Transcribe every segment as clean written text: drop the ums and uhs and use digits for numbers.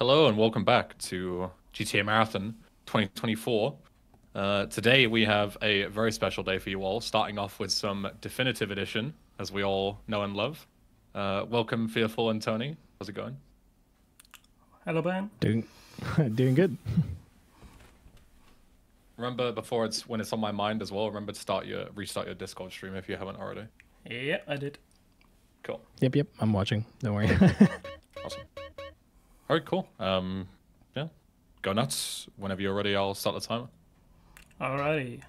Hello and welcome back to GTA Marathon 2024. Today we have a very special day for you all, starting off with some Definitive Edition, as we all know and love. Welcome, Fearful and Tony. How's it going? Hello, Ben. Doing good. Remember, when it's on my mind as well, remember to restart your Discord stream if you haven't already. Yeah, I did. Cool. Yep, I'm watching. Don't worry. Awesome. All right, cool. Yeah, go nuts. Whenever you're ready, I'll start the timer. Alrighty.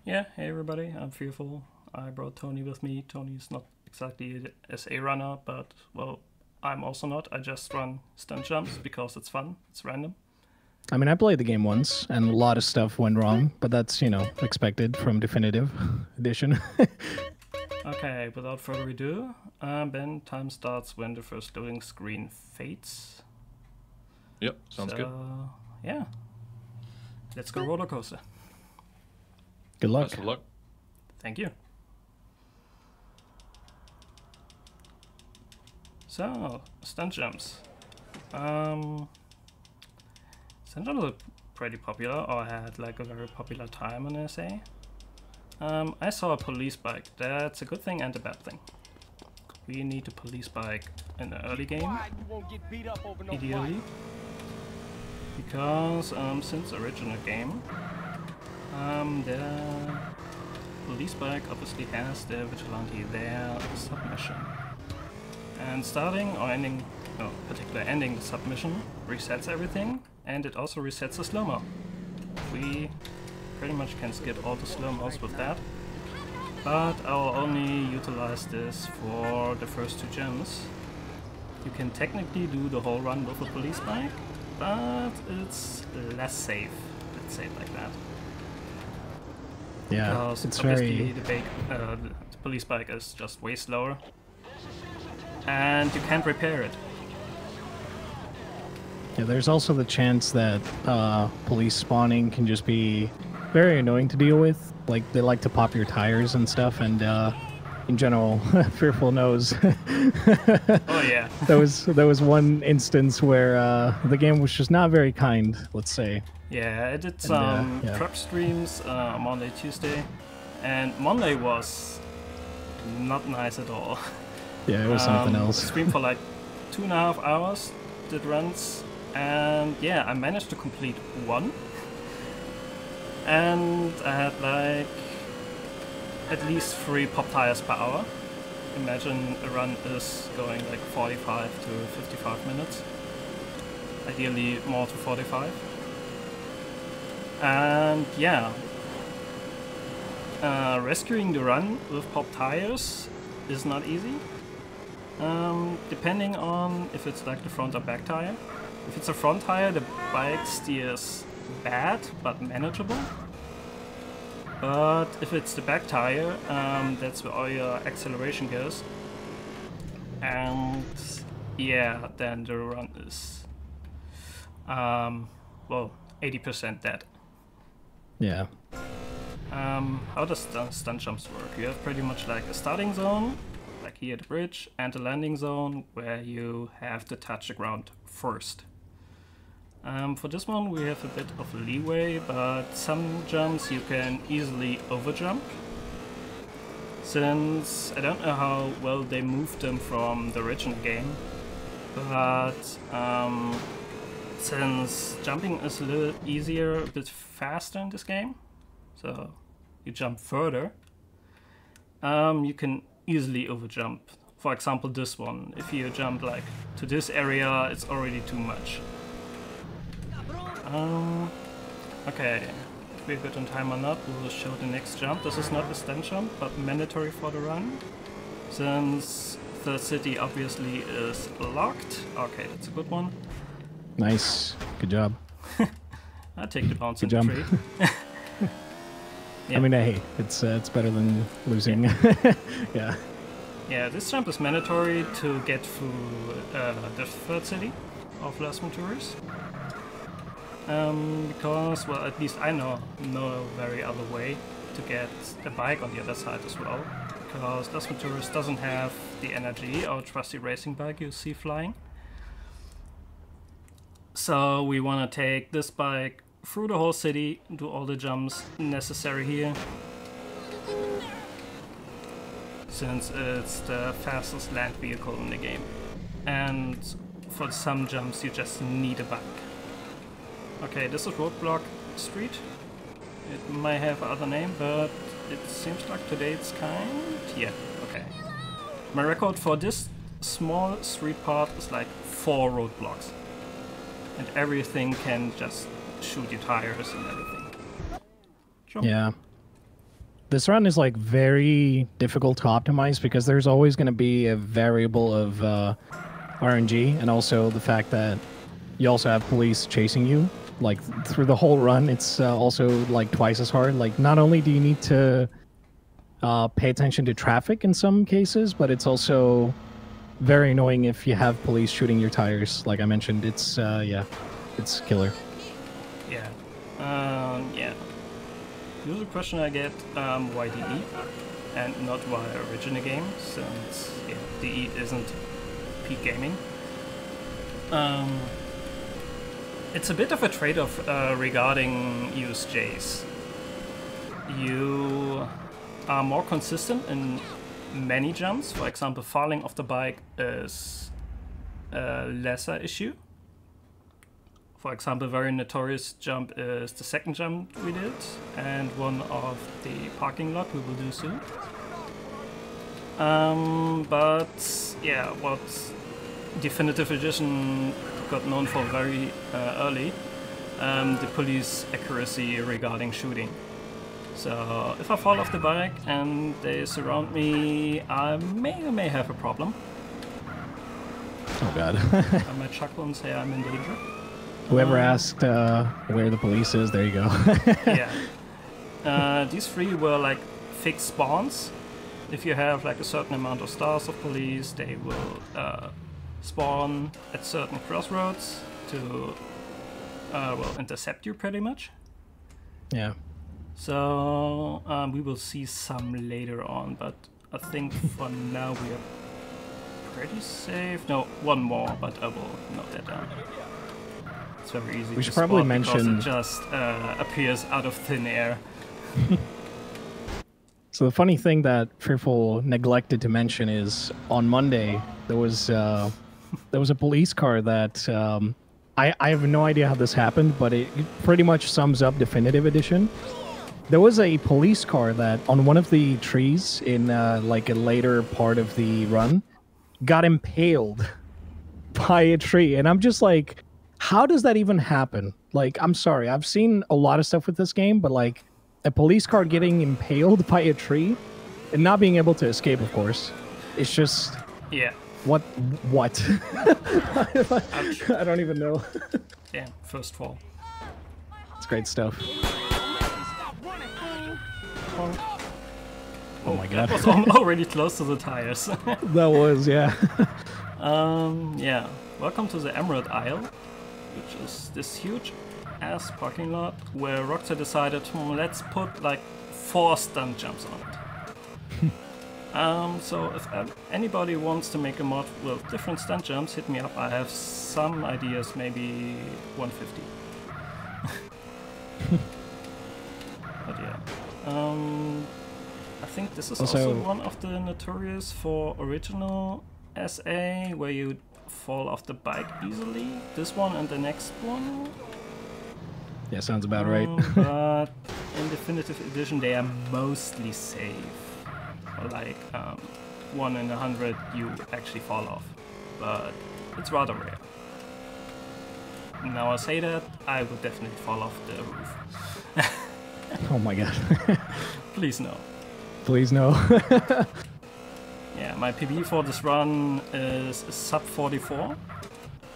Yeah, hey everybody, I'm Fearful. I brought Tony with me. Tony's not exactly an SA runner, but, well, I'm also not. I just run stunt jumps because it's fun. It's random. I mean, I played the game once, and a lot of stuff went wrong, but that's, expected from Definitive Edition. Okay, without further ado, Ben, time starts when the first loading screen fades. Yep, sounds good. Yeah. Let's go roller coaster. Good luck. Best of luck. Thank you. So, stunt jumps. Stunt jumps are pretty popular, or had like a very popular time in SA. I saw a police bike. That's a good thing and a bad thing. We need a police bike in the early game, ideally. Because since the original game, the police bike obviously has the vigilante there submission. And starting or ending, no, particularly ending the submission resets everything, and it also resets the slow-mo. We pretty much can skip all the slow-mos with that, but I'll only utilize this for the first two gems. You can technically do the whole run with a police bike, but it's less safe, let's say it like that. Yeah, because it's obviously very... the police bike is just way slower, and you can't repair it. Yeah, there's also the chance that police spawning can just be very annoying to deal with. Like, they like to pop your tires and stuff, and in general, Fearful knows. Oh yeah. There was one instance where the game was just not very kind, let's say. Yeah, I did some prep streams Monday, Tuesday, and Monday was not nice at all. Yeah, it was something else. Streamed for like 2.5 hours, did runs, and yeah, I managed to complete one. And I had like at least 3 pop tires per hour. Imagine a run is going like 45 to 55 minutes. Ideally more to 45. And yeah, rescuing the run with pop tires is not easy. Depending on if it's like the front or back tire. If it's a front tire, the bike steers bad but manageable. But if it's the back tire, that's where all your acceleration goes. And yeah, then the run is well, 80% dead. Yeah. How does stunt jumps work? You have pretty much like a starting zone, like here at the bridge, and a landing zone where you have to touch the ground first. For this one we have a bit of leeway, but some jumps you can easily overjump. Since I don't know how well they moved them from the original game, but since jumping is a little easier, a bit faster in this game, so you jump further, you can easily overjump. For example, this one, if you jump like to this area, it's already too much. Okay, if we're good on time or not, we will show the next jump. This is not a stunt jump, but mandatory for the run, since the city obviously is locked. Okay, that's a good one. Nice. Good job. I take the bounce in Good the jump. tree. Yeah. I mean, hey, it's better than losing. Yeah. Yeah, this jump is mandatory to get through the third city of Las Venturas. Because, well, at least I know no very other way to get a bike on the other side as well. Because Las Venturas doesn't have the energy or trusty racing bike you see flying. So we want to take this bike through the whole city, do all the jumps necessary here, since it's the fastest land vehicle in the game. And for some jumps you just need a bike. Okay, this is Roadblock Street. It might have another name, but it seems like today it's kind... yeah, okay. My record for this small street part is like 4 roadblocks. And everything can just shoot your tires and everything. Jump. Yeah. This run is like very difficult to optimize because there's always going to be a variable of RNG, and also the fact that you also have police chasing you. Like through the whole run, it's also like twice as hard. Like not only do you need to pay attention to traffic in some cases, but it's also very annoying if you have police shooting your tires. Like I mentioned, it's yeah, it's killer. Yeah. Yeah. Usual question I get, why DE and not why original game, since yeah, DE isn't peak gaming. It's a bit of a trade-off regarding USJs. You are more consistent in many jumps. For example, falling off the bike is a lesser issue. For example, a very notorious jump is the second jump we did, and one of the parking lot we will do soon. But yeah, what Definitive Edition got known for very early, the police accuracy regarding shooting. So if I fall off the bike and they surround me, I may or may have a problem. Oh god. I might chuckle and say I'm in danger. Whoever asked where the police is, there you go. Yeah. These 3 were like fixed spawns. If you have like a certain amount of stars of police, they will spawn at certain crossroads to well, intercept you pretty much. Yeah. So we will see some later on, but I think for now we are pretty safe. No, one more, but I will note that down. It's very easy. We to should probably spot mention because it just appears out of thin air. So the funny thing that Fearful neglected to mention is on Monday there was a police car that I have no idea how this happened, but it pretty much sums up Definitive Edition. There was a police car that on one of the trees in like a later part of the run got impaled by a tree, and I'm just like, how does that even happen? Like, I'm sorry, I've seen a lot of stuff with this game, but like a police car getting impaled by a tree and not being able to escape, of course, it's just... yeah. What? I don't even know. Yeah, first fall. It's great stuff. Oh my god. That was already close to the tires. That was, yeah. Yeah. Welcome to the Emerald Isle, which is this huge ass parking lot where Rockstar decided, let's put like 4 stunt jumps on it. So if anybody wants to make a mod with different stunt jumps, hit me up. I have some ideas, maybe 150. But yeah. I think this is also one of the notorious for original SA, where you fall off the bike easily. This one and the next one. Yeah, sounds about right. But in Definitive Edition they are mostly safe. Like 1 in 100 you actually fall off, but it's rather rare. Now I say that, I would definitely fall off the roof. Oh my god. Please no. Please no. Yeah, my PB for this run is sub 44.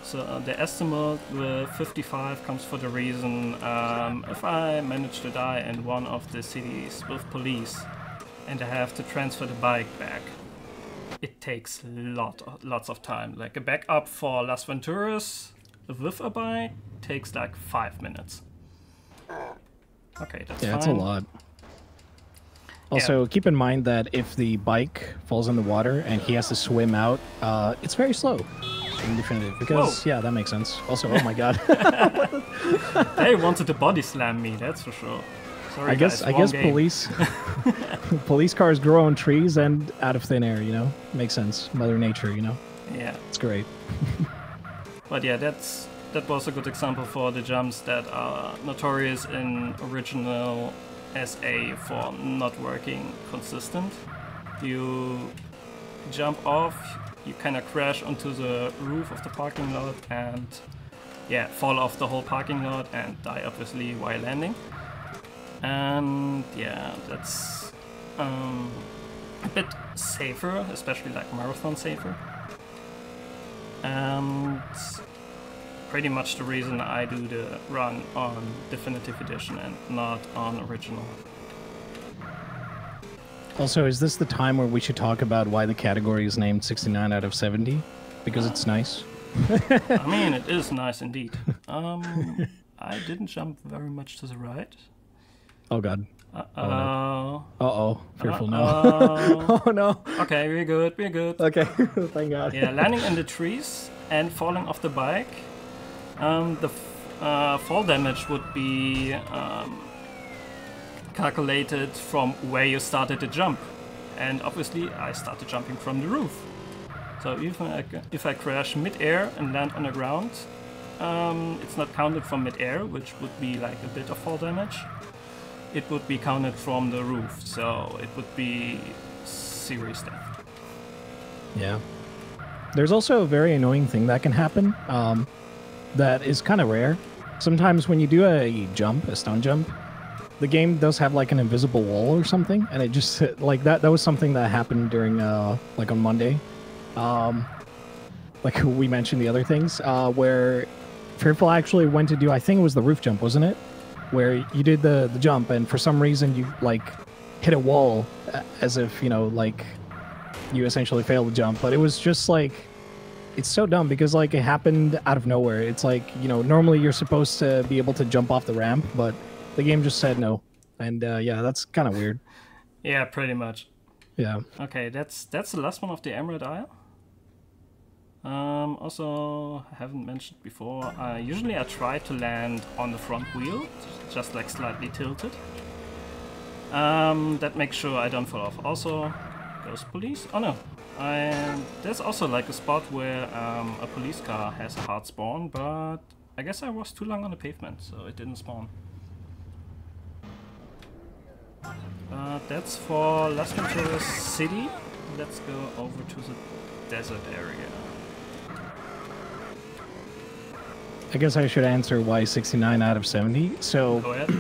So the estimate with 55 comes for the reason if I manage to die in one of the cities with police and I have to transfer the bike back, it takes lots of time. Like a backup for Las Venturas with a bike takes like 5 minutes. Okay, that's fine. Yeah, it's a lot. Also, keep in mind that if the bike falls in the water and he has to swim out, it's very slow. in definitive because yeah, that makes sense. Also, oh my god. They wanted to body slam me, that's for sure. Sorry, I guess game. police cars grow on trees and out of thin air, you know? Makes sense. Mother Nature, you know? Yeah. It's great. But yeah, that was a good example for the jumps that are notorious in original SA for not working consistent. You jump off, you kind of crash onto the roof of the parking lot and yeah, fall off the whole parking lot and die obviously while landing. And yeah, that's a bit safer, especially like marathon safer. And pretty much the reason I do the run on Definitive Edition and not on original. Also, is this the time where we should talk about why the category is named 69 out of 70? Because it's nice? I mean, it is nice indeed. I didn't jump very much to the right. Oh god. Uh-oh. Uh-oh. Fearful no. Oh no. Okay, we're good, we're good. Okay, thank god. Yeah, landing in the trees and falling off the bike. The fall damage would be calculated from where you started the jump. And obviously I started jumping from the roof. So even if I crash mid-air and land on the ground, it's not counted from mid-air, which would be like a bit of fall damage. It would be counted from the roof, so it would be serious death. Yeah. There's also a very annoying thing that can happen that is kind of rare. Sometimes when you do a jump, a stunt jump, the game does have like an invisible wall or something, and it just like that was something that happened during like on Monday. Like we mentioned the other things, where Fearful actually went to do, I think it was the roof jump, wasn't it? Where you did the jump and for some reason you like hit a wall as if, you know, like you essentially failed the jump. But it was just like, it's so dumb because like it happened out of nowhere. It's like, you know, normally you're supposed to be able to jump off the ramp, but the game just said no. And yeah, that's kind of weird. Yeah, pretty much. Yeah. Okay, that's the last one of the Emerald Isle. Also, I haven't mentioned before, usually I try to land on the front wheel, just like slightly tilted. That makes sure I don't fall off. Also, ghost police? Oh no, there's also like a spot where a police car has a hard spawn, but I guess I was too long on the pavement, so it didn't spawn. That's for Las Venturas City. Let's go over to the desert area. I guess I should answer why 69 out of 70. So, go ahead.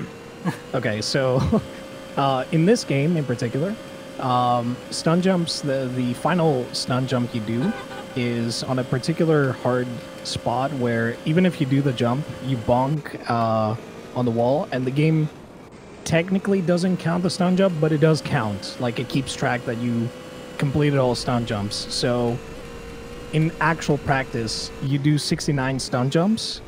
Okay, so in this game in particular, stunt jumps, the final stunt jump you do is on a particular hard spot where even if you do the jump, you bonk on the wall, and the game technically doesn't count the stunt jump, but it does count. Like, it keeps track that you completed all stunt jumps. So in actual practice, you do 69 stunt jumps,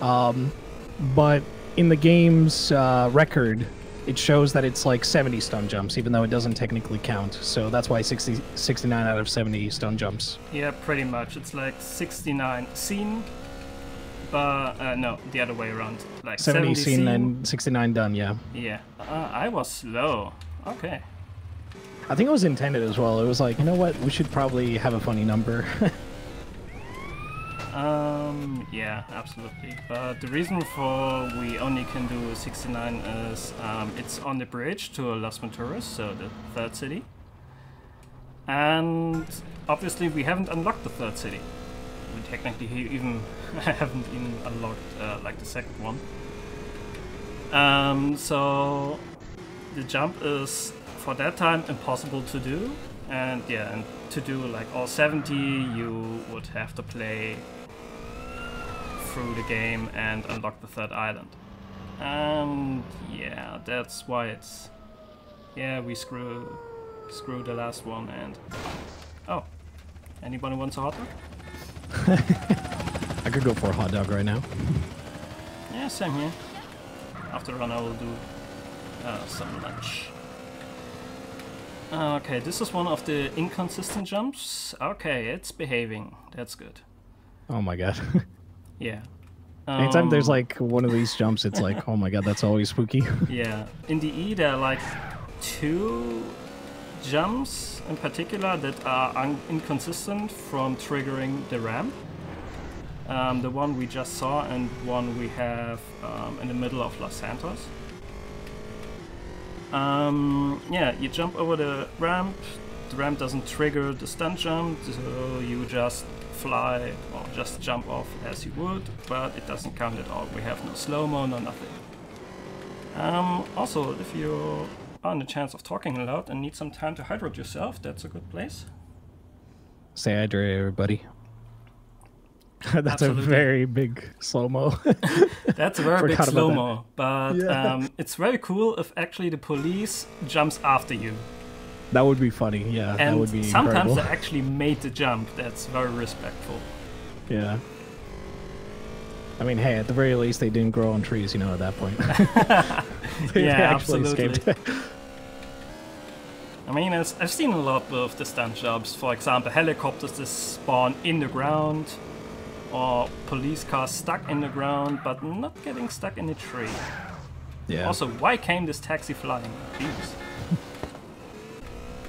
but in the game's record, it shows that it's like 70 stunt jumps, even though it doesn't technically count. So that's why 69 out of 70 stunt jumps. Yeah, pretty much. It's like 69 seen, but no, the other way around. Like 70 seen and 69 done, yeah. Yeah, I was slow. Okay. I think it was intended as well. It was like, you know what, we should probably have a funny number. Yeah, absolutely. But the reason for we only can do 69 is it's on the bridge to Las Venturas, so the third city. And obviously we haven't unlocked the third city. We technically even haven't even unlocked like the second one. So the jump is for that time impossible to do, and yeah, and to do like all 70 you would have to play through the game and unlock the third island. And yeah, that's why it's, yeah, we screw the last one. And oh, anybody wants a hot dog? I could go for a hot dog right now. Yeah, same here. After the run I will do some lunch. Okay, this is one of the inconsistent jumps. Okay, it's behaving. That's good. Oh my god. Yeah. Anytime there's like one of these jumps, it's like, oh my god, that's always spooky. Yeah. In the E, there are like 2 jumps in particular that are inconsistent from triggering the ramp. The one we just saw and one we have in the middle of Los Santos. Yeah, you jump over the ramp doesn't trigger the stunt jump, so you just fly or just jump off as you would, but it doesn't count at all. We have no slow-mo, no nothing. Also, if you are on the chance of talking a lot and need some time to hydrate yourself, that's a good place. Stay hydrated, everybody. That's Absolutely. a very big slow-mo. That's a very big Forgot about slow-mo, but Yeah. it's very cool if actually the police jumps after you. That would be funny, yeah. And that would be sometimes incredible. they actually made the jump. That's very respectful. Yeah. I mean, hey, at the very least, they didn't grow on trees, you know, at that point. They Yeah, actually absolutely. escaped. I mean, I've seen a lot of the stunt jumps. For example, helicopters that spawn in the ground, or police cars stuck in the ground, but not getting stuck in a tree. Yeah. Also, why came this taxi flying? Jeez.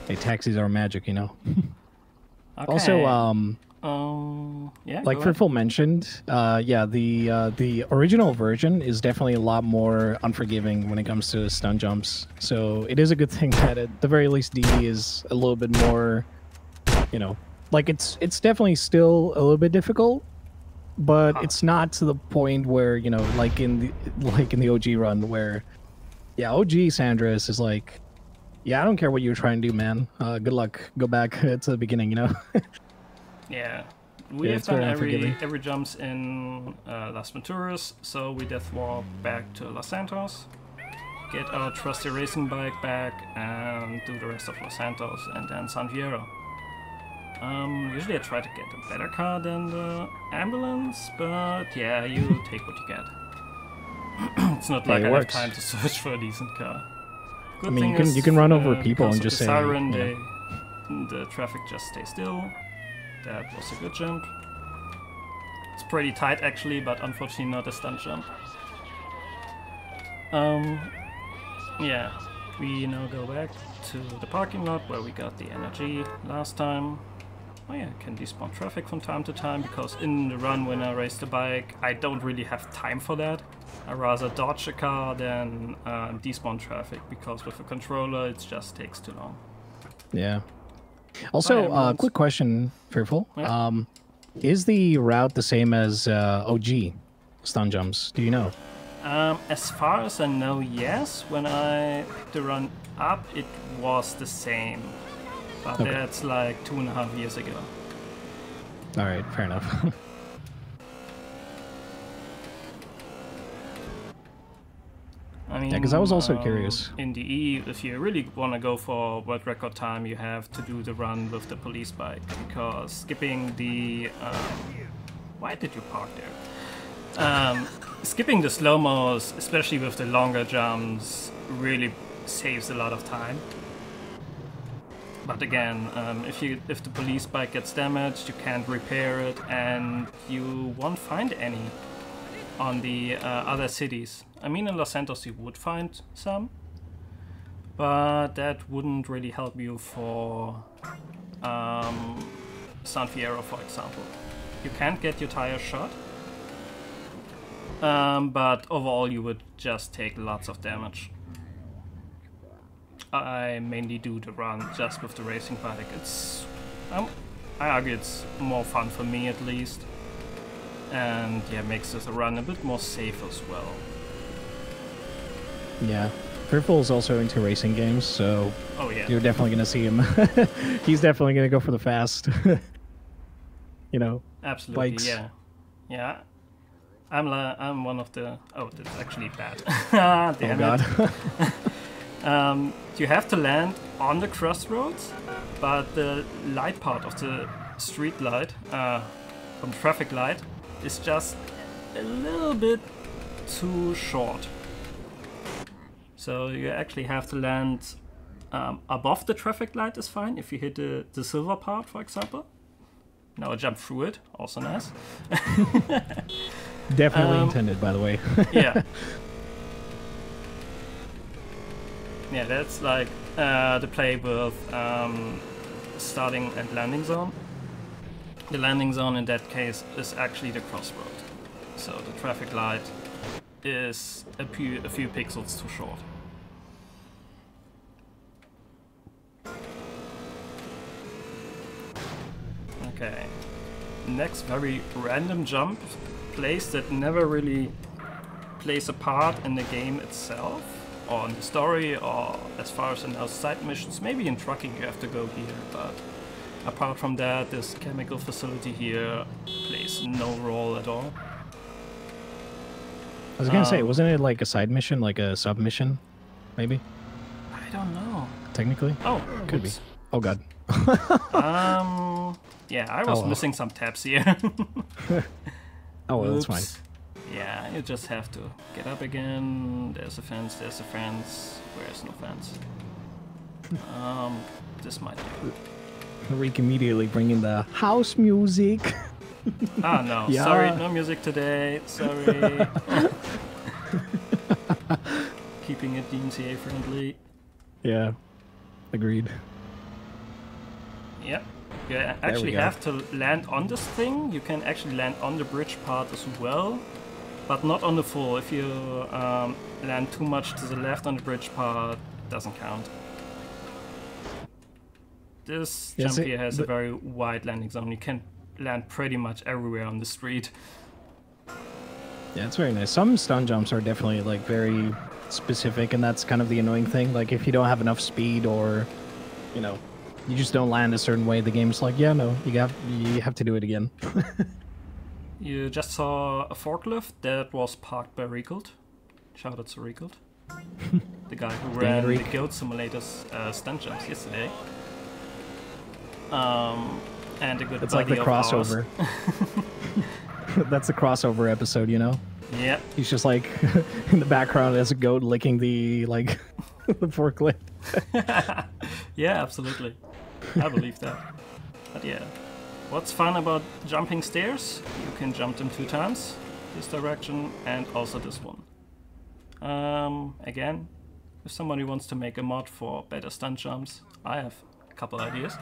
Hey, taxis are magic, you know. Okay. Also, yeah, like go ahead. Fearful mentioned, yeah, the original version is definitely a lot more unforgiving when it comes to stunt jumps. So it is a good thing that at the very least DE is a little bit more, you know, like it's definitely still a little bit difficult, but it's not to the point where, you know, like in the OG run where, yeah, OG San Andreas is like, yeah, I don't care what you're trying to do, man. Good luck. Go back to the beginning, you know. Yeah, we Yeah, have it's very done unforgiving. every jumps in Las Venturas, so we death walk back to Los Santos, get our trusty racing bike back, and do the rest of Los Santos and then San Fierro. Usually I try to get a better car than the ambulance, but yeah, you take what you get. It's not like Hey, it I works. have time to search for a decent car. Good I mean, thing you can run over people because and of just the say, siren, yeah. the traffic just stays still. That was a good jump. It's pretty tight actually, but unfortunately not a stunt jump. Yeah, we now go back to the parking lot where we got the energy last time. Oh yeah, can despawn traffic from time to time, because in the run when I race the bike, I don't really have time for that. I rather dodge a car than despawn traffic, because with a controller it just takes too long. Yeah. Also, ambulance. quick question, Fearful. Yeah. Is the route the same as OG stun jumps? Do you know? As far as I know, yes. When I picked the run up, it was the same. But Okay. that's like 2.5 years ago. All right, fair enough. I mean, Yeah, 'cause I was also curious. In the E, if you really want to go for world record time, you have to do the run with the police bike, because skipping the... why did you park there? Skipping the slow-mos, especially with the longer jumps, really saves a lot of time. But again, if the police bike gets damaged, you can't repair it, and you won't find any on the other cities. I mean, in Los Santos you would find some, but that wouldn't really help you for San Fierro, for example. You can't get your tires shot, but overall you would just take lots of damage. I mainly do the run just with the racing bike. It's, I argue it's more fun for me at least, and yeah, makes the run a bit more safe as well. Yeah. Fearful is also into racing games, so Oh yeah. you're definitely going to see him. He's definitely going to go for the fast. You know, Absolutely, bikes. yeah. Yeah. I'm one of the... Oh, that's actually bad. Damn oh it. god. You have to land on the crossroads, but the light part of the street light, from traffic light, is just a little bit too short. So you actually have to land above the traffic light is fine, if you hit the silver part, for example. Now I jump through it, also nice. Definitely intended, by the way. Yeah. Yeah, that's like the play with starting and landing zone. The landing zone in that case is actually the crossroad. So the traffic light is a few pixels too short. Okay. Next very random jump, place that never really plays a part in the game itself, or in the story, or as far as in our side missions. Maybe in trucking you have to go here, but apart from that, this chemical facility here plays no role at all. I was gonna say, wasn't it like a side mission, like a sub mission, maybe? I don't know. Technically? Oh, could be. Oh god. Yeah, I was missing some tabs here. Oh, well, that's fine. Yeah, you just have to get up again. There's a fence, there's a fence. Where's no fence? This might be. Rick immediately bringing the house music. Ah, no. Yeah. Sorry, no music today. Sorry. Keeping it DMCA friendly. Yeah, agreed. Yep. You actually have to land on this thing. You can actually land on the bridge part as well, but not on the full. If you land too much to the left on the bridge part, it doesn't count. This jump here has a very wide landing zone. You can land pretty much everywhere on the street. Yeah, it's very nice. Some stunt jumps are definitely like very specific, and that's kind of the annoying thing. Like if you don't have enough speed, or you know, you just don't land a certain way, the game's like, yeah, no, you have to do it again. You just saw a forklift that was parked by Reekeld. Shout out to Reekeld. The guy who ran the Goat Simulator's stunt jumps yesterday. And a good It's like the crossover. That's the crossover episode, you know? Yeah. He's just like in the background as a goat licking the like the forklift. Yeah, absolutely. I believe that. But yeah. What's fun about jumping stairs? You can jump them 2 times. This direction and also this one. Again, if somebody wants to make a mod for better stunt jumps, I have a couple ideas.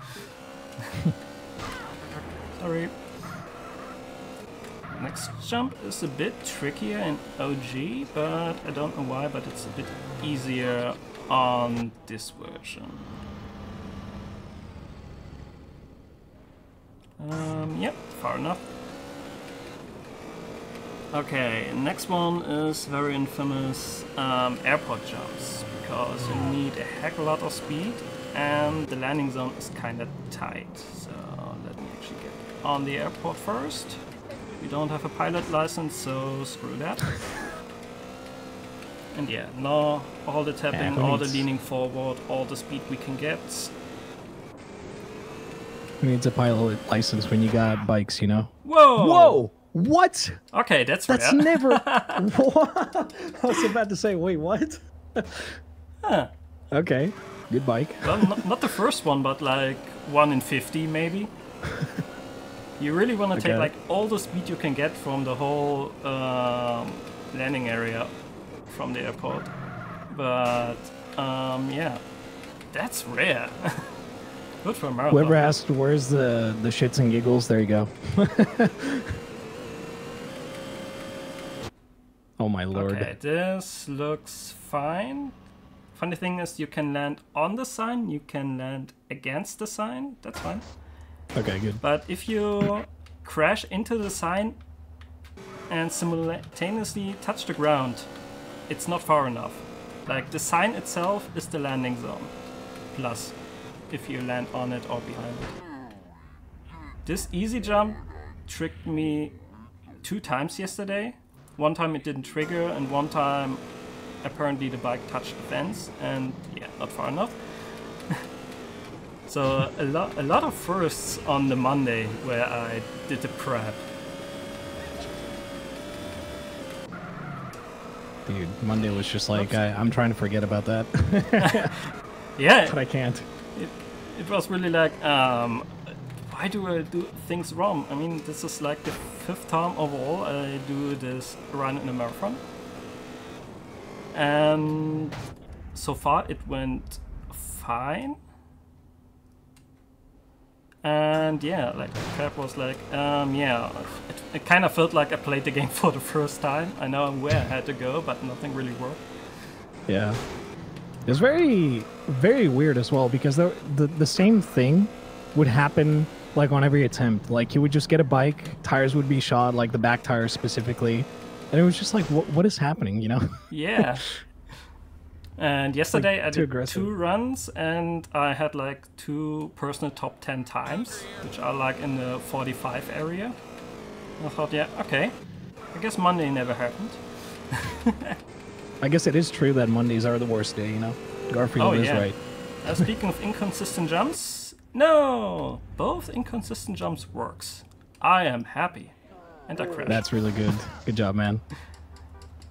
Sorry. Next jump is a bit trickier in OG, but I don't know why, but it's a bit easier on this version. Yep, far enough. Okay, next one is very infamous airport jumps, because you need a heck a lot of speed and the landing zone is kinda tight. So let me actually get on the airport first. We don't have a pilot license, so screw that. And yeah, now all the tapping, all the leaning forward, all the speed we can get. Who needs a pilot license when you got bikes, you know? Whoa! Whoa! What? Okay, that's rare. Never... What? I was about to say, wait, what? Huh. Okay, good bike. Well, not the first one, but like 1 in 50 maybe. You really want to take like all the speed you can get from the whole landing area from the airport. But yeah, that's rare. Good for a marathon. Whoever asked where's the shits and giggles, there you go. Oh my lord. Okay, this looks fine. Funny thing is you can land on the sign, you can land against the sign, that's fine. Okay, good. But if you crash into the sign and simultaneously touch the ground, it's not far enough. Like the sign itself is the landing zone. Plus, if you land on it or behind it. This easy jump tricked me 2 times yesterday. One time it didn't trigger, and one time apparently the bike touched the fence, and yeah, not far enough. So a lot of firsts on the Monday where I did the prep. Dude, Monday was just like, I'm trying to forget about that. Yeah. But I can't. It was really like, why do I do things wrong? I mean, this is like the 5th time overall I do this run in a marathon. And so far it went fine. And yeah, like Crab was like, yeah, it kind of felt like I played the game for the first time. I know where I had to go, but nothing really worked. Yeah. It was very, very weird as well, because the same thing would happen like on every attempt. Like you would just get a bike, tires would be shot, like the back tires specifically, and it was just like, what is happening, you know? Yeah. And yesterday like I did aggressive. 2 runs and I had like 2 personal top 10 times, which are like in the 45 area. I thought, yeah, okay, I guess Monday never happened. I guess it is true that Mondays are the worst day, you know? Garfield is right. Speaking of inconsistent jumps, no! Both inconsistent jumps works. I am happy. And I crashed. That's really good. Good job, man.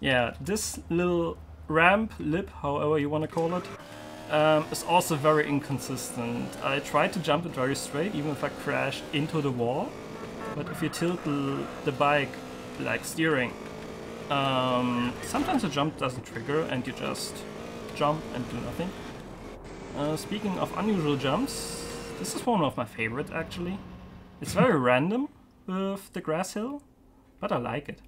Yeah, this little ramp, lip, however you want to call it, is also very inconsistent. I tried to jump it very straight, even if I crashed into the wall. But if you tilt the bike, like steering, sometimes the jump doesn't trigger and you just jump and do nothing. Speaking of unusual jumps, this is one of my favorite actually. It's very random with the grass hill, but I like it.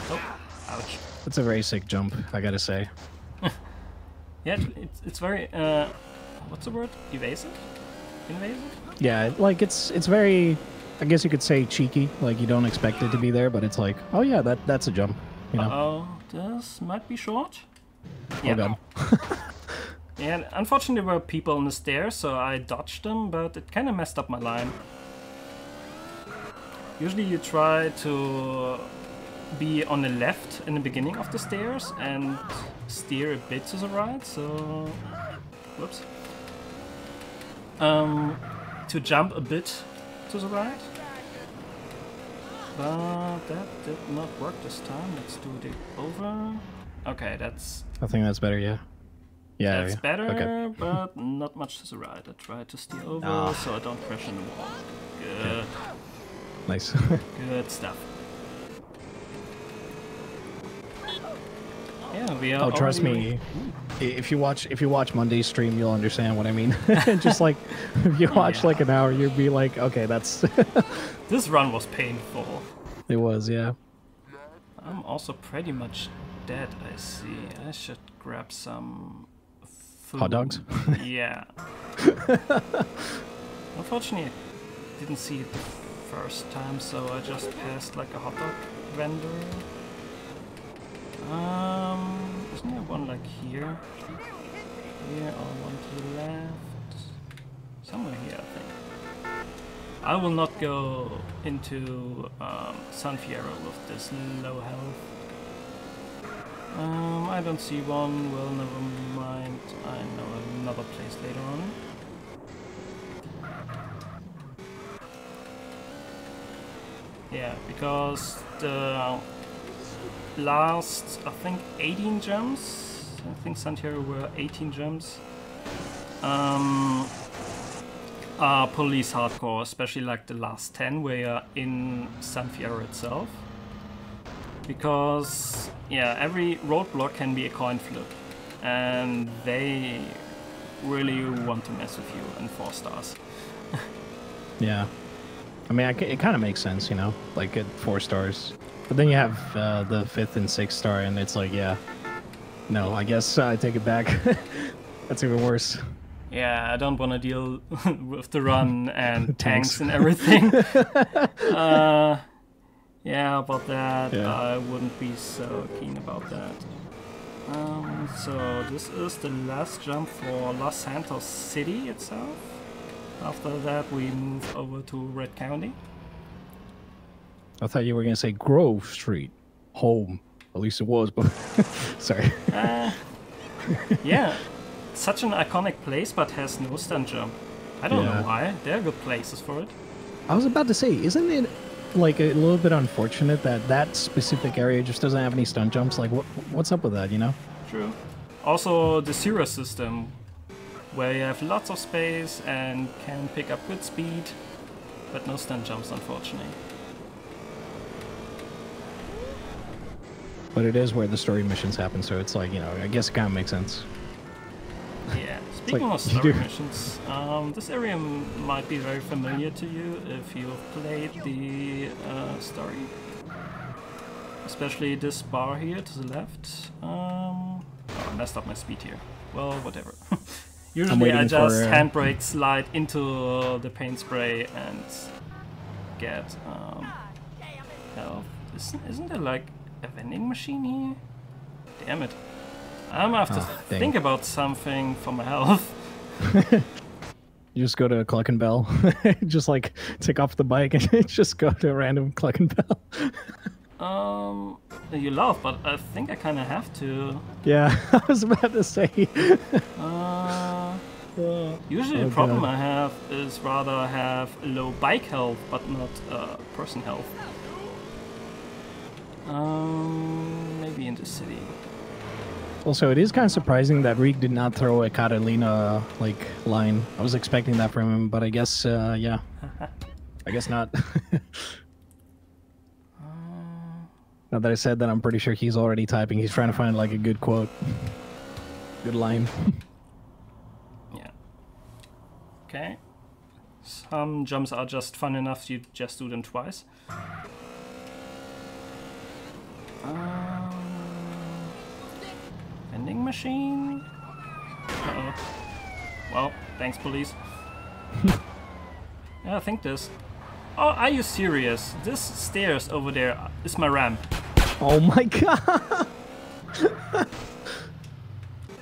Oh, ouch. That's a very sick jump, I gotta say. Yeah, it's very, what's the word? Evasive? Invasive? Yeah, like it's very, I guess you could say cheeky. Like you don't expect it to be there, but it's like, oh yeah, that's a jump. You know? Uh-oh, this might be short. Oh Yeah. god. And unfortunately there were people on the stairs, so I dodged them, but it kind of messed up my line. Usually you try to be on the left in the beginning of the stairs and steer a bit to the right, so... Whoops. To jump a bit to the right. But that did not work this time. Let's do the over. Okay, that's... I think that's better, yeah. Yeah, That's yeah. better, Okay. but not much to the right. I try to steer over so I don't crash in the wall. Good. Nice. Good stuff. Yeah, we are. Oh, trust already- me. If you watch Monday's stream, you'll understand what I mean. Just like if you watch like an hour, you'll be like, okay, that's. This run was painful. It was, yeah. I'm also pretty much dead, I see. I should grab some food. Hot dogs? Yeah. Unfortunately, I didn't see it the first time, so I just passed like a hot dog vendor. Isn't there one like here? Here or one to the left? Somewhere here, I think. I will not go into San Fierro with this low health. I don't see one. Well, never mind. I know another place later on. Yeah, because the last, I think, 18 jumps, I think Santiago were 18 jumps, are police hardcore, especially like the last 10 where you're in San Fierro itself. Because, yeah, every roadblock can be a coin flip, and they really want to mess with you in 4 stars. Yeah. I mean, it kind of makes sense, you know, like at 4 stars. But then you have the 5th and 6th star, and it's like, yeah. No, I guess I take it back. That's even worse. Yeah, I don't want to deal with the run and tanks and everything. Yeah, about that, Yeah. I wouldn't be so keen about that. So this is the last jump for Los Santos City itself. After that, we move over to Red County. I thought you were going to say Grove Street. Home. At least it was, but... Sorry. Yeah, such an iconic place, but has no stunt jump. I don't know why. There are good places for it. I was about to say, isn't it like a little bit unfortunate that that specific area just doesn't have any stunt jumps? Like, what's up with that, you know? True. Also, the Zero system where you have lots of space and can pick up good speed, but no stunt jumps, unfortunately. But it is where the story missions happen, so it's like, you know, I guess it kind of makes sense. Yeah, speaking of story missions, this area might be very familiar to you if you've played the story. Especially this bar here to the left. Oh, I messed up my speed here. Well, whatever. Usually I just handbrake slide into the paint spray and get health. Isn't there like a vending machine here? Damn it. I'm gonna have to think about something for my health. You just go to Cluck and Bell. Just like take off the bike and just go to a random Cluck and Bell. You laugh, but I think I kind of have to. Yeah, I was about to say. Usually the problem I have is rather have low bike health, but not person health. Maybe in the city. Also, it is kind of surprising that Reek did not throw a Catalina like line. I was expecting that from him, but I guess yeah, I guess not. Now that I said that, I'm pretty sure he's already typing. He's trying to find like a good quote, good line. Yeah. Okay. Some jumps are just fun enough you just do them twice. Vending machine? Uh-oh. Well, thanks, police. Yeah, I think this. Oh, are you serious? This stairs over there is my ramp. Oh my god!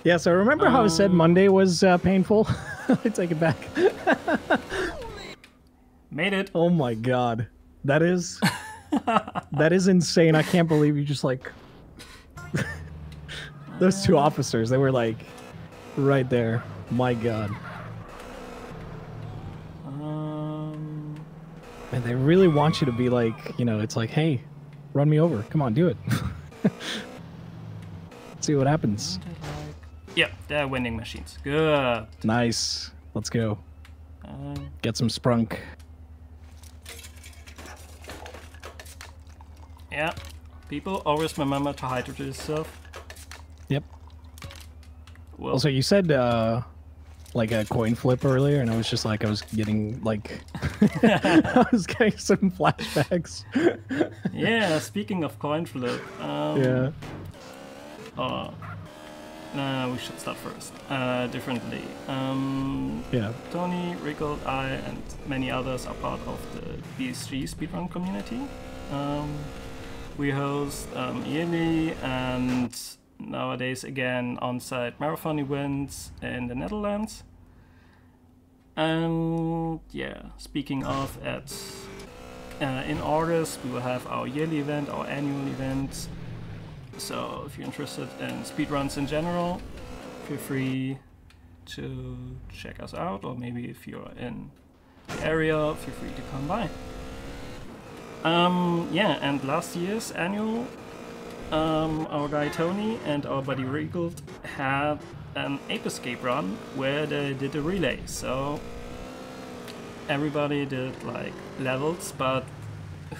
Yeah, so remember how I said Monday was painful? I take it back. Made it. Oh my god. That is... that is insane. I can't believe you just like... Those two officers, they were like right there. My god. And they really want you to be like, you know, it's like, hey, run me over. Come on, do it. See what happens. Yeah, they're winning machines. Good. Nice. Let's go. Get some sprunk. Yeah. People always remember to hydrate yourself. Yep. Well, also, you said like a coin flip earlier, and I was just like, I was getting like, I was getting some flashbacks. Yeah, speaking of coin flip. Yeah. We should start first. Differently. Yeah. Tony, Rickle, I, and many others are part of the BSG speedrun community. We host yearly and nowadays again on-site marathon events in the Netherlands. And yeah, speaking of, in August we will have our yearly event, our annual event. So if you're interested in speedruns in general, feel free to check us out, or maybe if you're in the area, feel free to come by. Yeah, and last year's annual, our guy Tony and our buddy Regal had an Ape Escape run where they did a relay. So everybody did like levels, but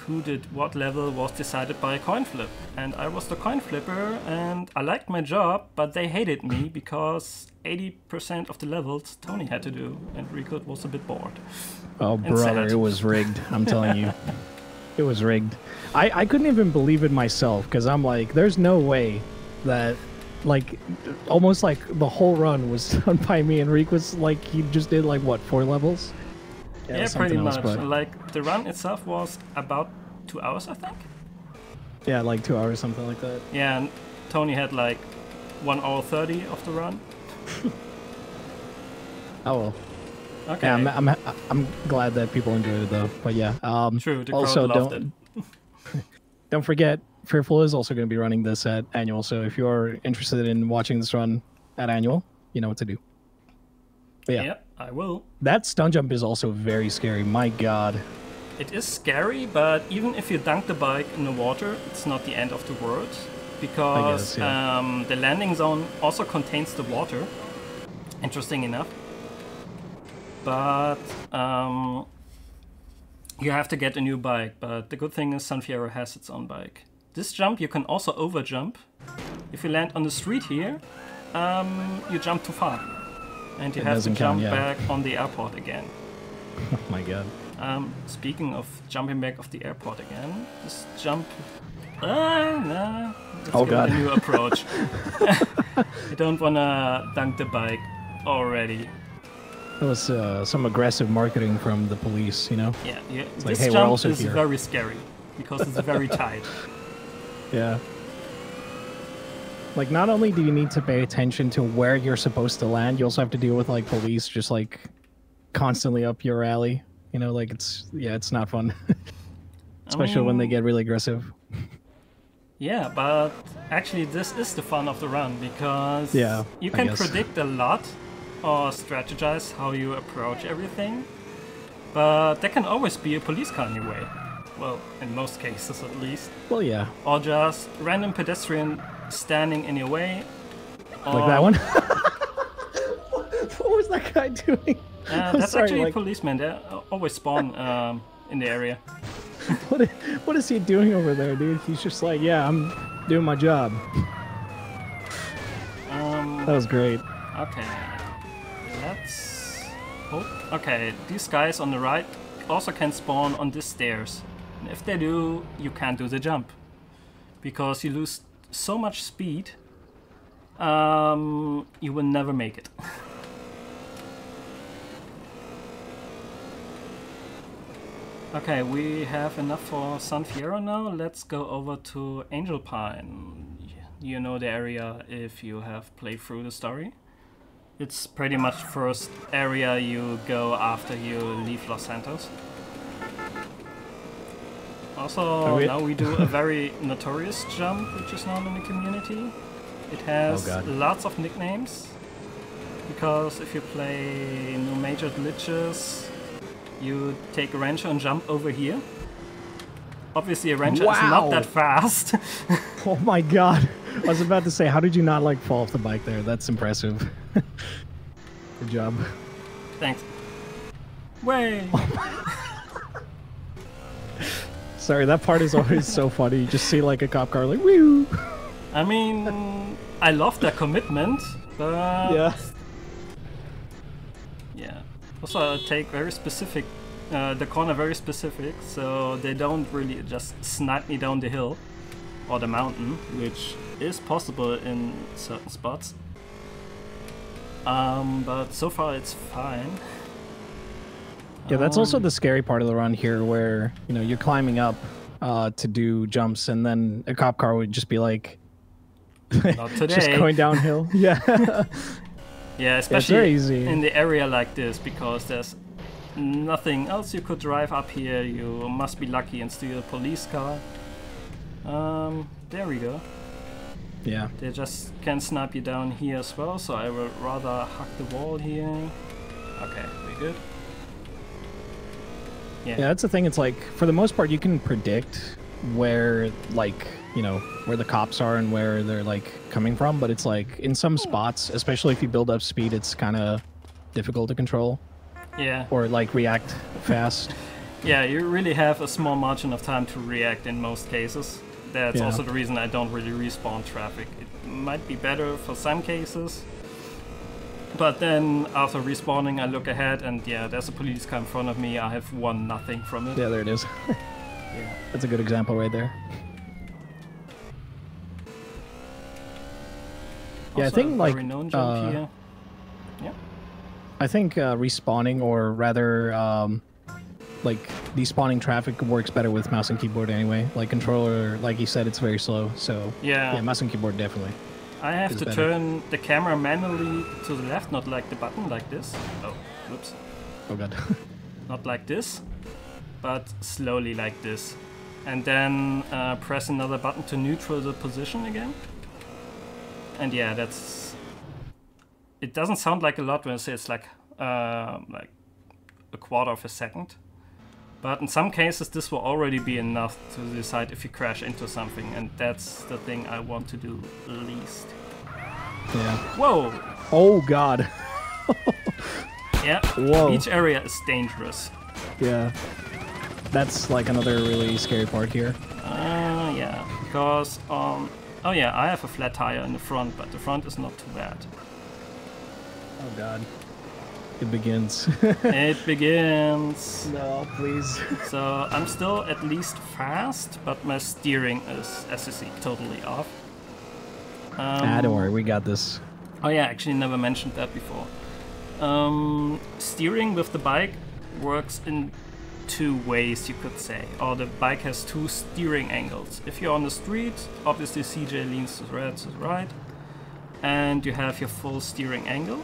who did what level was decided by a coin flip. And I was the coin flipper, and I liked my job, but they hated me because 80% of the levels Tony had to do, and Regal was a bit bored. Oh, brother, it was rigged. I'm telling you. It was rigged. I couldn't even believe it myself, because I'm like, there's no way that, like, almost like the whole run was done by me, and Reek was like, he just did like, what, 4 levels? Yeah, pretty much. Like, the run itself was about 2 hours, I think? Yeah, like 2 hours, something like that. Yeah, and Tony had like 1 hour 30 of the run. Oh well. Okay. Yeah, I'm glad that people enjoyed it though. But yeah. True. The also, crowd loved it. Don't forget, Fearful is also going to be running this at Annual. So if you're interested in watching this run at Annual, you know what to do. But yeah. Yeah, I will. That stunt jump is also very scary. My God. It is scary, but even if you dunk the bike in the water, it's not the end of the world, because the landing zone also contains the water. interesting enough. But you have to get a new bike. But the good thing is San Fierro has its own bike. This jump you can also over jump. If you land on the street here, you jump too far. And you have to jump back on the airport again. Oh my god. Speaking of jumping back off the airport again, this jump... nah, let's oh give god. it a new approach. I don't wanna dunk the bike already. That was some aggressive marketing from the police, you know? Yeah, It's this like, hey, we're jump also is here. very scary, because it's very tight. Yeah. Like, not only do you need to pay attention to where you're supposed to land, you also have to deal with, like, police just, like, constantly up your alley. You know, like, it's not fun. Especially when they get really aggressive. Yeah, but actually this is the fun of the run, because you can predict a lot or strategize how you approach everything, but there can always be a police car in your way. Well, in most cases at least. Well, yeah. Or just random pedestrian standing in your way. Like that one? What was that guy doing? That's actually a policeman. They always spawn in the area. What is he doing over there, dude? He's just like, yeah, I'm doing my job. That was great. Okay. Let's hope. Okay, these guys on the right also can spawn on these stairs. And if they do, you can't do the jump. Because you lose so much speed, you will never make it. Okay, we have enough for San Fierro now. Let's go over to Angel Pine. You know the area if you have played through the story. It's pretty much first area you go after you leave Los Santos. Also, now we do a very notorious jump, which is known in the community. It has lots of nicknames, because if you play No Major Glitches, you take a Rancher and jump over here. Obviously a Rancher is not that fast. Oh my god. I was about to say, how did you not like fall off the bike there? That's impressive. Good job. Thanks. Way! Sorry, that part is always so funny. You just see like a cop car like, woo! I mean, I love their commitment, but... Yeah. Also, I take very specific, the corner very specific, so they don't really just snipe me down the hill or the mountain, which is possible in certain spots. But so far it's fine. Yeah, that's also the scary part of the run here, where, you know, you're climbing up to do jumps, and then a cop car would just be like, not today. Just going downhill. Yeah. Yeah, especially in the area like this, because there's nothing else you could drive up here. You must be lucky and steal a police car. There we go. Yeah. They just can snipe you down here as well, so I will rather hug the wall here. Okay, we good. Yeah, that's the thing. It's like, for the most part, you can predict where, like, you know, where the cops are and where they're, like, coming from. But it's like, in some spots, especially if you build up speed, it's kind of difficult to control. Yeah. Or, like, react fast. Yeah, you really have a small margin of time to react in most cases. That's also the reason I don't really respawn traffic. It might be better for some cases. But then, after respawning, I look ahead and yeah, there's a police car in front of me. I have won nothing from it. Yeah, there it is. Yeah. That's a good example right there. Also, yeah, I think like I think respawning, or rather like despawning traffic, works better with mouse and keyboard anyway. Like controller, like you said, it's very slow. So yeah, mouse and keyboard definitely. I have to turn the camera manually to the left, not like the button like this. Oh, whoops. Oh god. Not like this, but slowly like this. And then press another button to neutral the position again. And yeah, that's... It doesn't sound like a lot when I say it's like a quarter of a second. But in some cases this will already be enough to decide if you crash into something, and that's the thing I want to do least. Yeah. Whoa! Oh god. Yeah, Whoa. beach area is dangerous. Yeah. That's like another really scary part here. Yeah, because, oh yeah, I have a flat tire in the front, but the front is not too bad. Oh god. It begins. It begins. No, please. So I'm still at least fast, but my steering is, as you see, totally off. Don't worry, we got this. Oh yeah, actually never mentioned that before. Steering with the bike works in two ways, you could say. Or the bike has two steering angles. If you're on the street, obviously CJ leans to the right, and you have your full steering angle.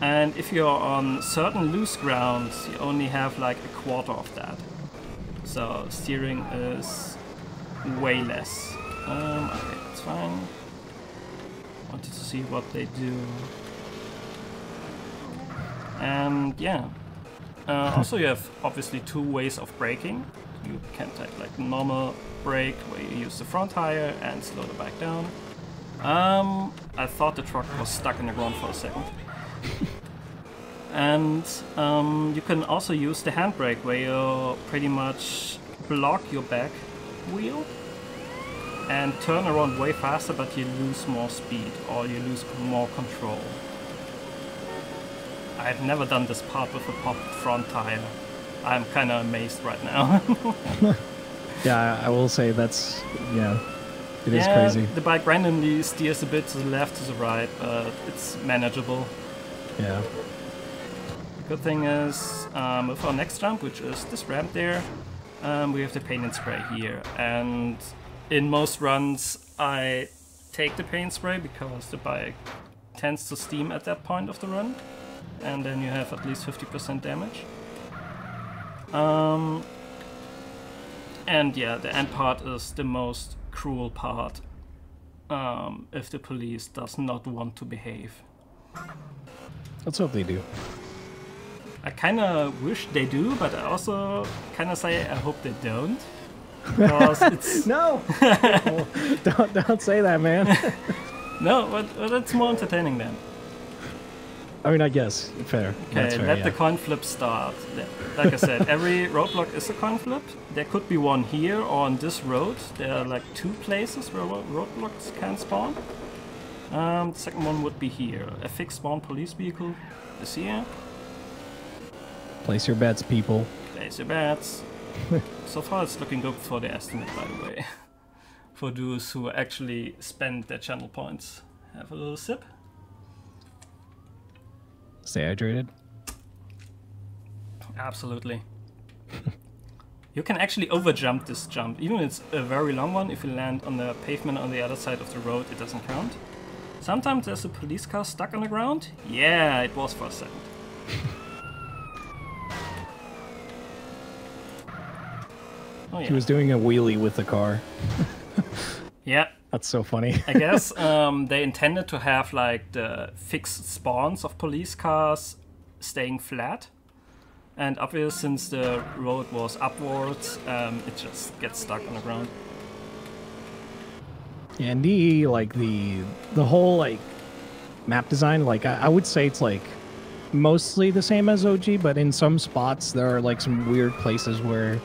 And if you're on certain loose grounds, you only have like a quarter of that. So steering is way less. Okay, that's fine. Wanted to see what they do. And yeah. Also you have obviously two ways of braking. You can take like normal brake where you use the front tire and slow the bike down. I thought the truck was stuck in the ground for a second. And you can also use the handbrake where you pretty much block your back wheel and turn around way faster, but you lose more speed or you lose more control. I've never done this part with a popped front tire. I'm kind of amazed right now. Yeah, I will say that's, yeah, it is crazy. The bike randomly steers a bit to the left, to the right, but it's manageable. Yeah. Good thing is, with our next jump, which is this ramp there, we have the paint and spray here. And in most runs, I take the paint spray because the bike tends to steam at that point of the run. And then you have at least 50% damage. And yeah, the end part is the most cruel part if the police does not want to behave. Let's hope they do. I kind of wish they do, but I also kind of say I hope they don't. Because it's... No! don't say that, man. No, but it's more entertaining then. I mean, I guess. Fair. Okay, fair, let yeah. the coin flip start. Like I said, every roadblock is a coin flip. There could be one here or on this road. There are like two places where roadblocks can spawn. The second one would be here. A fixed spawn police vehicle is here. Place your bets, people. Place your bets. So far it's looking good for the estimate, by the way. For those who actually spend their channel points. Have a little sip. Stay hydrated. Absolutely. You can actually overjump this jump. Even if it's a very long one, if you land on the pavement on the other side of the road, it doesn't count. Sometimes there's a police car stuck on the ground. Yeah, it was for a second. Oh, yeah. He was doing a wheelie with the car. Yeah. That's so funny. I guess they intended to have like the fixed spawns of police cars staying flat. And obviously since the road was upwards, it just gets stuck on the ground. Yeah, and the whole like map design, like I would say it's like mostly the same as OG, but in some spots there are like some weird places where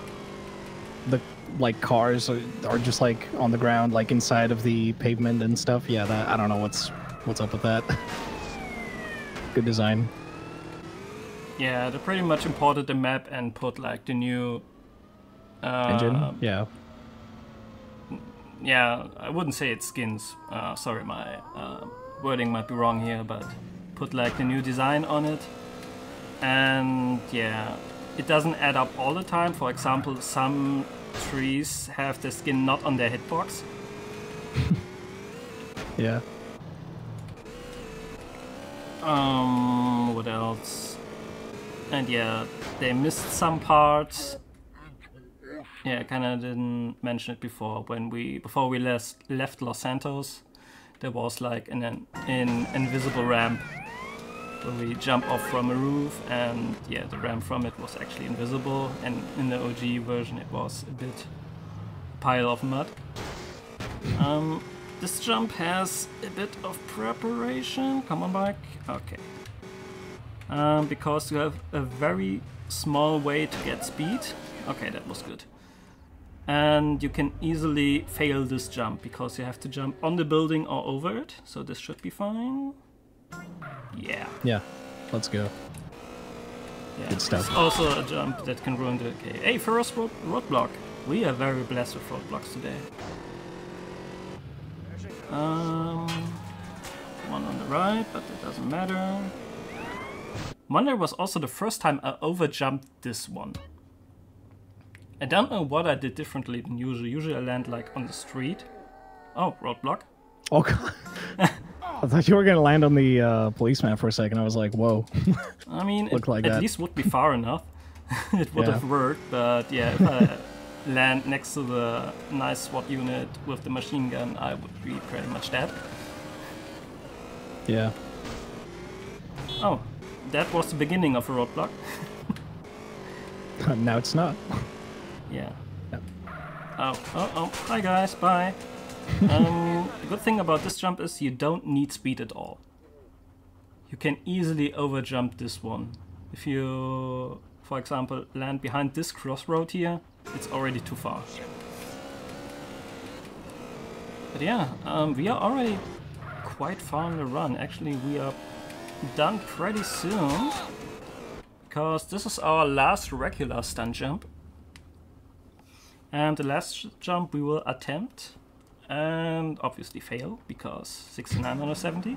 the like cars are just like on the ground, like inside of the pavement and stuff. Yeah, that I don't know what's up with that. Good design. Yeah, they pretty much imported the map and put like the new engine. Yeah. Yeah, I wouldn't say it's skins. Sorry, my wording might be wrong here, but put like the new design on it. And yeah, it doesn't add up all the time. For example, some trees have the skin not on their hitbox. Yeah. What else? And yeah, they missed some parts. Yeah, I kinda didn't mention it before. Before we left Los Santos, there was like an invisible ramp where we jump off from a roof, and yeah, the ramp from it was actually invisible, and in the OG version it was a bit pile of mud. This jump has a bit of preparation. Come on, bike. Okay. because you have a very small way to get speed. Okay, that was good. And you can easily fail this jump because you have to jump on the building or over it. So this should be fine. Yeah. Yeah, let's go. Yeah. Good stuff. It's also a jump that can ruin the... Okay. Hey, first roadblock. We are very blessed with roadblocks today. One on the right, but it doesn't matter. Monday was also the first time I overjumped this one. I don't know what I did differently than usual. Usually I land like on the street. Oh, roadblock. Oh, God. I thought you were going to land on the policeman for a second. I was like, whoa. I mean, it like at that. least would be far enough. It would have worked, but yeah, if I land next to the nice SWAT unit with the machine gun, I would be pretty much dead. Yeah. Oh, that was the beginning of a roadblock. Now it's not. Yeah. Yep. Oh, hi guys, bye. The good thing about this jump is you don't need speed at all. You can easily overjump this one. If you, for example, land behind this crossroad here, it's already too far. But yeah, we are already quite far on the run. Actually, we are done pretty soon, because this is our last regular stunt jump. And the last jump we will attempt and obviously fail because 69 out of 70.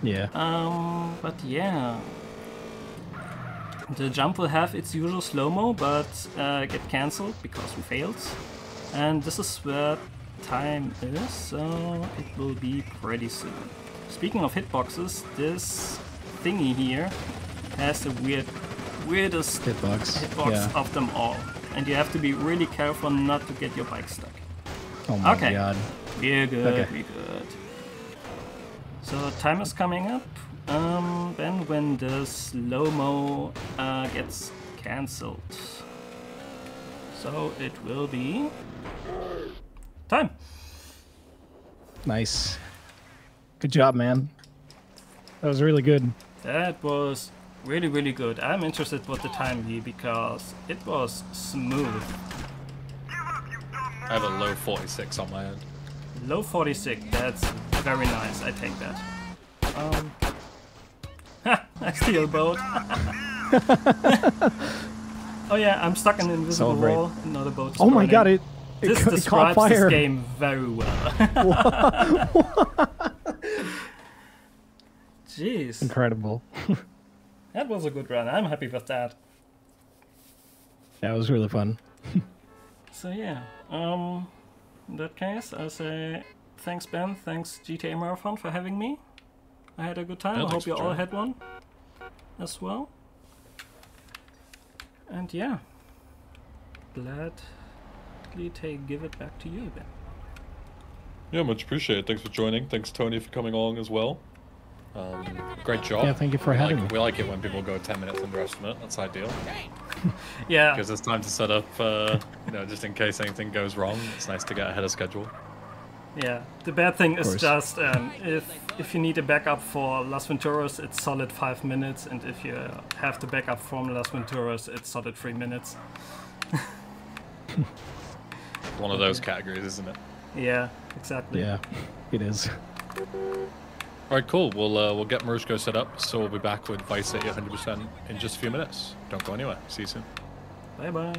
Yeah. But yeah, the jump will have its usual slow-mo, but get cancelled because we failed. And this is where time is, so it will be pretty soon. Speaking of hitboxes, this thingy here has the weirdest hitbox of them all. And you have to be really careful not to get your bike stuck. Oh my God. We're good, we're good. So time is coming up. Then when the slow-mo gets cancelled. So it will be time. Nice. Good job, man. That was really good. That was really, really good. I'm interested what the time be because it was smooth. I have a low 46 on my end. Low 46, that's very nice. I take that. I steal boat. Oh yeah, I'm stuck in an invisible wall. Another boat. Oh my God! This describes this game very well. Jeez. Incredible. That was a good run. I'm happy with that. That was really fun. So yeah, in that case, I say thanks Ben, thanks GTAMarathon for having me. I had a good time. I hope you all had one as well. And yeah, gladly give it back to you, Ben. Yeah, much appreciated. Thanks for joining. Thanks Tony for coming along as well. Great job. Yeah, thank you for having me. We like it when people go 10 minutes underestimate. That's ideal. Yeah. Because it's time to set up, you know, just in case anything goes wrong. It's nice to get ahead of schedule. Yeah. The bad thing is just if you need a backup for Las Venturas, it's solid 5 minutes, and if you have the backup from Las Venturas, it's solid 3 minutes. One of those categories, isn't it? Yeah, exactly. Yeah, it is. All right, cool. We'll get Marushko set up, so we'll be back with Vice City 100% in just a few minutes. Don't go anywhere. See you soon. Bye bye.